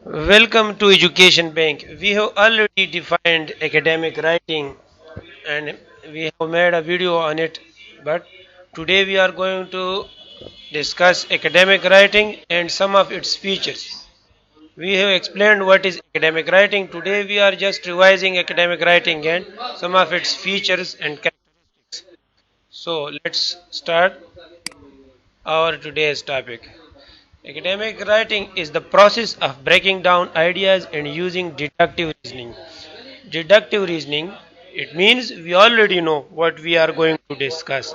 Welcome to Education Bank. We have already defined academic writing and we have made a video on it. But today we are going to discuss academic writing and some of its features. We have explained what is academic writing. Today we are just revising academic writing and some of its features and characteristics. So let's start our today's topic. Academic writing is the process of breaking down ideas and using deductive reasoning. Deductive reasoning, it means we already know what we are going to discuss.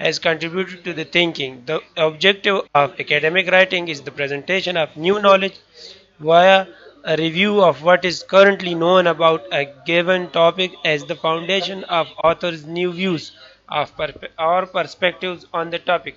has contributed to the thinking. The objective of academic writing is the presentation of new knowledge via a review of what is currently known about a given topic as the foundation of author's new views of or perspectives on the topic.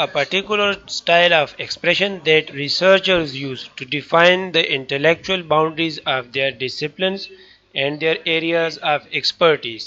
a particular style of expression that researchers use to define the intellectual boundaries of their disciplines and their areas of expertise.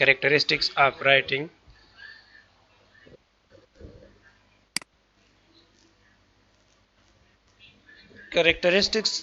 characteristics of writing. Characteristics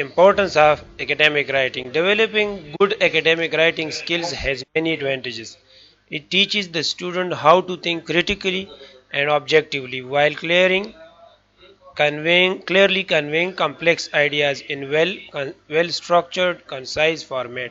importance of academic writing. Developing good academic writing skills has many advantages. It teaches the student how to think critically and objectively while clearly conveying complex ideas in well structured concise format.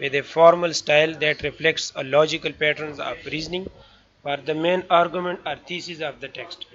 with a formal style that reflects a logical patterns of reasoning for the main argument or thesis of the text.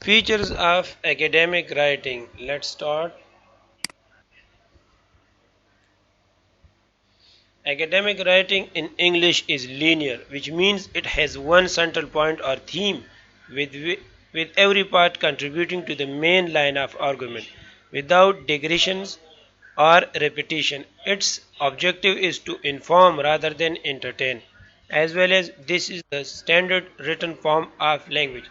Features of academic writing. Let's start. Academic writing in English is linear, which means it has one central point or theme with, with every part contributing to the main line of argument without digressions or repetition. Its objective is to inform rather than entertain, as well as this is the standard written form of language.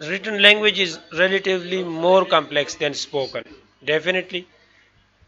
written language is relatively more complex than spoken. Definitely.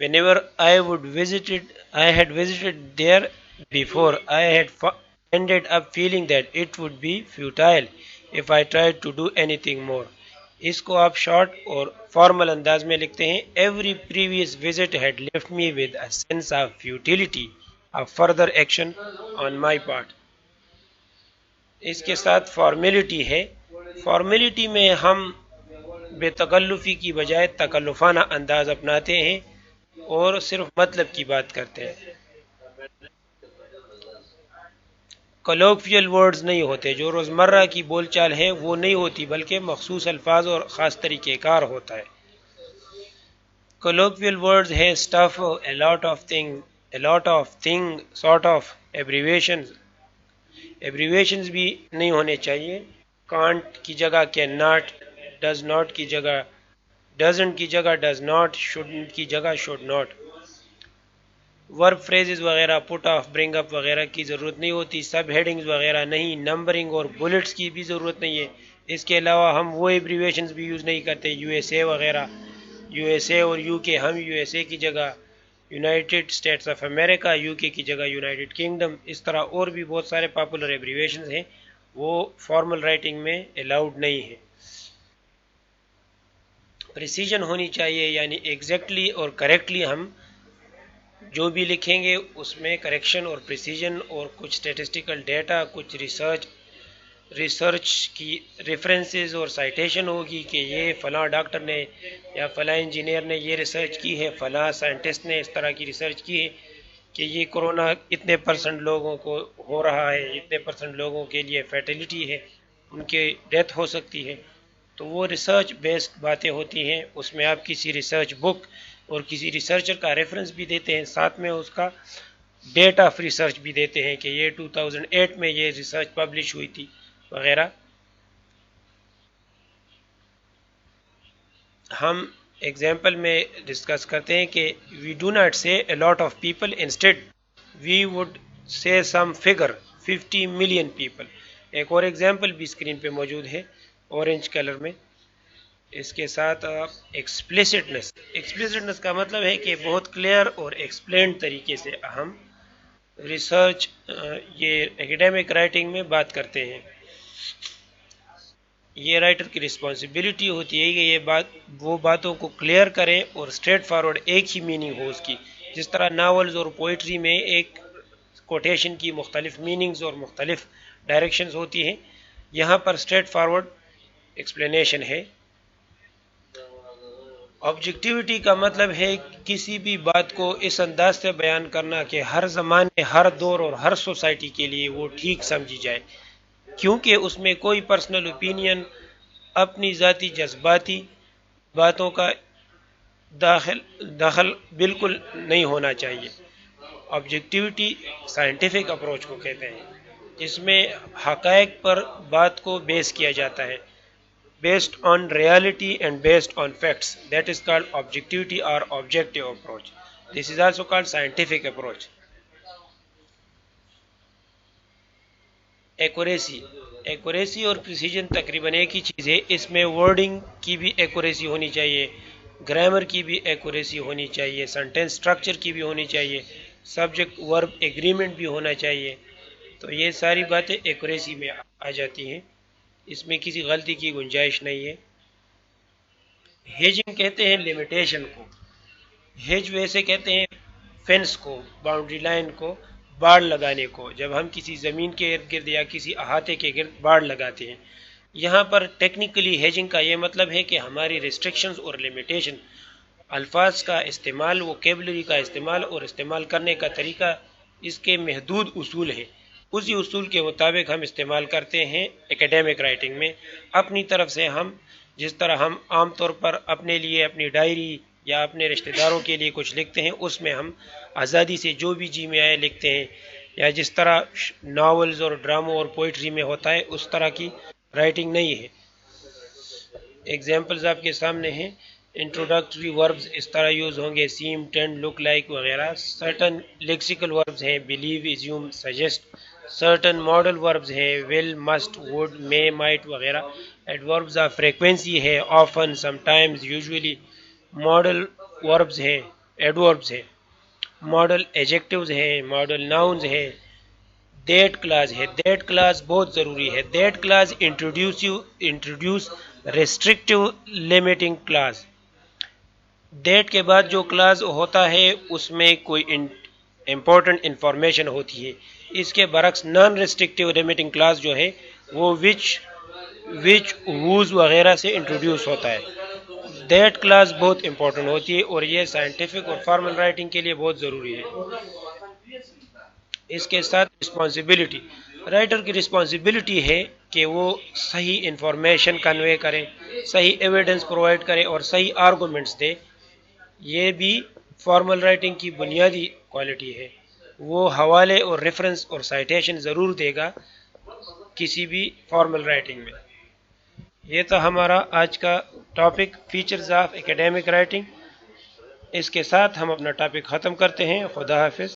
Whenever I had visited there before, I had ended up feeling that it would be futile if I tried to do anything more. اس کو آپ short اور formal انداز میں لکھتے ہیں. Every previous visit had left me with a sense of futility of further action on my part. اس کے ساتھ فارمیلٹی ہے. فارمیلٹی میں ہم بے تکلفی کی بجائے تکلفانہ انداز اپناتے ہیں اور صرف مطلب کی بات کرتے ہیں. کلوکویل ورڈز نہیں ہوتے، جو روزمرہ کی بول چال ہے وہ نہیں ہوتی، بلکہ مخصوص الفاظ اور خاص طریقہ کار ہوتا ہے. کلوکویل ورڈز ہے stuff, a lot of thing, a lot of thing, sort of. Abbreviations, abbreviations بھی نہیں ہونے چاہیے. کانٹ کی جگہ کین ناٹ، ڈز ناٹ کی جگہ ڈزنٹ کی جگہ ڈز ناٹ، شوڈنٹ کی جگہ شوڈ ناٹ. ورب فریزز وغیرہ، پٹ آف، برنگ اپ وغیرہ کی ضرورت نہیں ہوتی. سب ہیڈنگز وغیرہ نہیں. نمبرنگ اور بلٹس کی بھی ضرورت نہیں ہے. اس کے علاوہ ہم وہ ایبریویشنز بھی یوز نہیں کرتے، یو ایس اے وغیرہ. یو ایس اے اور یو کے، ہم یو ایس اے کی جگہ United States of America, you کے کی جگہ یونائٹڈ کنگڈم. اس طرح اور بھی بہت سارے پاپولر ایبریویشنز ہیں، وہ فارمل رائٹنگ میں الاؤڈ نہیں ہیں. پریسیجن ہونی چاہیے، یعنی ایگزیکٹلی اور کریکٹلی ہم جو بھی لکھیں گے اس میں کریکشن اور پریسیجن اور کچھ اسٹیٹسٹیکل ڈیٹا، کچھ ریسرچ کی ریفرنسز اور سائٹیشن ہوگی کہ یہ فلاں ڈاکٹر نے یا فلاں انجینئر نے یہ ریسرچ کی ہے، فلاں سائنٹسٹ نے اس طرح کی ریسرچ کی ہے کہ یہ کرونا اتنے پرسنٹ لوگوں کو ہو رہا ہے، اتنے پرسنٹ لوگوں کے لیے فیٹیلیٹی ہے، ان کی ڈیتھ ہو سکتی ہے. تو وہ ریسرچ بیسڈ باتیں ہوتی ہیں. اس میں آپ کسی ریسرچ بک اور کسی ریسرچر کا ریفرنس بھی دیتے ہیں، ساتھ میں اس کا ڈیٹ آف ریسرچ بھی دیتے ہیں کہ یہ 2008 میں یہ ریسرچ پبلش ہوئی تھی وغیرہ. ہم ایگزامپل میں ڈسکس کرتے ہیں کہ وی do not say a lot of people, instead we would say some figure 50 million people. ایک اور ایگزامپل بھی اسکرین پہ موجود ہے اورنج کلر میں. اس کے ساتھ ایکسپلیسٹنس. ایکسپلیسٹنس کا مطلب ہے کہ بہت کلیئر اور ایکسپلینڈ طریقے سے ہم ریسرچ یہ ایکیڈیمک رائٹنگ میں بات کرتے ہیں. یہ رائٹر کی رسپانسبلٹی ہوتی ہے کہ یہ وہ باتوں کو کلیئر کریں اور اسٹریٹ فارورڈ ایک ہی میننگ ہو اس کی. جس طرح ناولز اور پوئٹری میں ایک کوٹیشن کی مختلف میننگز اور مختلف ڈائریکشنز ہوتی ہیں، یہاں پر اسٹریٹ فارورڈ ایکسپلینیشن ہے. آبجیکٹیوٹی کا مطلب ہے کسی بھی بات کو اس انداز سے بیان کرنا کہ ہر زمانے، ہر دور اور ہر سوسائٹی کے لیے وہ ٹھیک سمجھی جائے، کیونکہ اس میں کوئی پرسنل اوپینین، اپنی ذاتی جذباتی باتوں کا دخل بالکل نہیں ہونا چاہیے. آبجیکٹیوٹی سائنٹیفک اپروچ کو کہتے ہیں، جس میں حقائق پر بات کو بیس کیا جاتا ہے، based on reality and based on facts. That is called objectivity or objective approach. This is also called scientific approach. Accuracy. Accuracy اور پریسیجن تقریباً ایک ہی چیز ہے. اس میں ورڈنگ کی بھی ایکوریسی ہونی چاہیے، گرامر کی بھی ایکوریسی ہونی چاہیے، سینٹینس سٹرکچر کی بھی ہونی چاہیے، سبجیکٹ ورب ایگریمنٹ بھی ہونا چاہیے. تو یہ ساری باتیں ایکوریسی میں آ جاتی ہیں، اس میں کسی غلطی کی گنجائش نہیں ہے. ہیجنگ کہتے ہیں لیمیٹیشن کو. ہیج ویسے کہتے ہیں فینس کو، باؤنڈری لائن کو، باڑ لگانے کو، جب ہم کسی زمین کے ارد گرد یا کسی احاطے کے گرد باڑ لگاتے ہیں. یہاں پر ٹیکنیکلی ہیجنگ کا یہ مطلب ہے کہ ہماری ریسٹرکشنز اور لیمیٹیشن، الفاظ کا استعمال، ووکیبلری کا استعمال اور استعمال کرنے کا طریقہ، اس کے محدود اصول ہیں. اسی اصول کے مطابق ہم استعمال کرتے ہیں ایکیڈیمک رائٹنگ میں. اپنی طرف سے ہم جس طرح ہم عام طور پر اپنے لیے اپنی ڈائری یا اپنے رشتہ داروں کے لیے کچھ لکھتے ہیں، اس میں ہم آزادی سے جو بھی جی میں آئے لکھتے ہیں، یا جس طرح ناولز اور ڈراموں اور پوئٹری میں ہوتا ہے اس طرح کی رائٹنگ نہیں ہے. ایگزامپلز آپ کے سامنے ہیں. انٹروڈکٹری وربز اس طرح یوز ہوں گے، سیم، ٹینڈ، لک لائک وغیرہ. سرٹن لیکسیکل وربز ہیں، believe, assume, suggest. Certain modal verbs ہیں، will, must, would, may, might وغیرہ. ایڈوربز آف فریکوینسی ہے، often, sometimes, usually. Modal verbs ہیں، ایڈوربز ہیں. ماڈل ایجیکٹیوز ہیں، ماڈل ناؤنز ہیں. That clause ہے. دیٹ کلاز بہت ضروری ہے. That clause introduce restrictive limiting clause, that کے بعد جو کلاز ہوتا ہے اس میں کوئی امپورٹنٹ انفارمیشن ہوتی ہے. اس کے برعکس نان ریسٹرکٹیو لمیٹنگ کلاز جو ہے وہ وچ ہوز وغیرہ سے انٹروڈیوس ہوتا ہے. دیٹ کلاس بہت امپورٹنٹ ہوتی ہے اور یہ سائنٹیفک اور فارمل رائٹنگ کے لیے بہت ضروری ہے. اس کے ساتھ رسپانسبلٹی، رائٹر کی رسپانسبلٹی ہے کہ وہ صحیح انفارمیشن کنوے کرے، صحیح ایویڈنس پرووائڈ کرے اور صحیح آرگومنٹس دے. یہ بھی فارمل رائٹنگ کی بنیادی کوالٹی ہے. وہ حوالے اور ریفرنس اور سائٹیشن ضرور دے گا کسی بھی فارمل رائٹنگ میں. یہ تھا ہمارا آج کا topic, features of academic writing. اس کے ساتھ ہم اپنا ٹاپک ختم کرتے ہیں. خدا حافظ.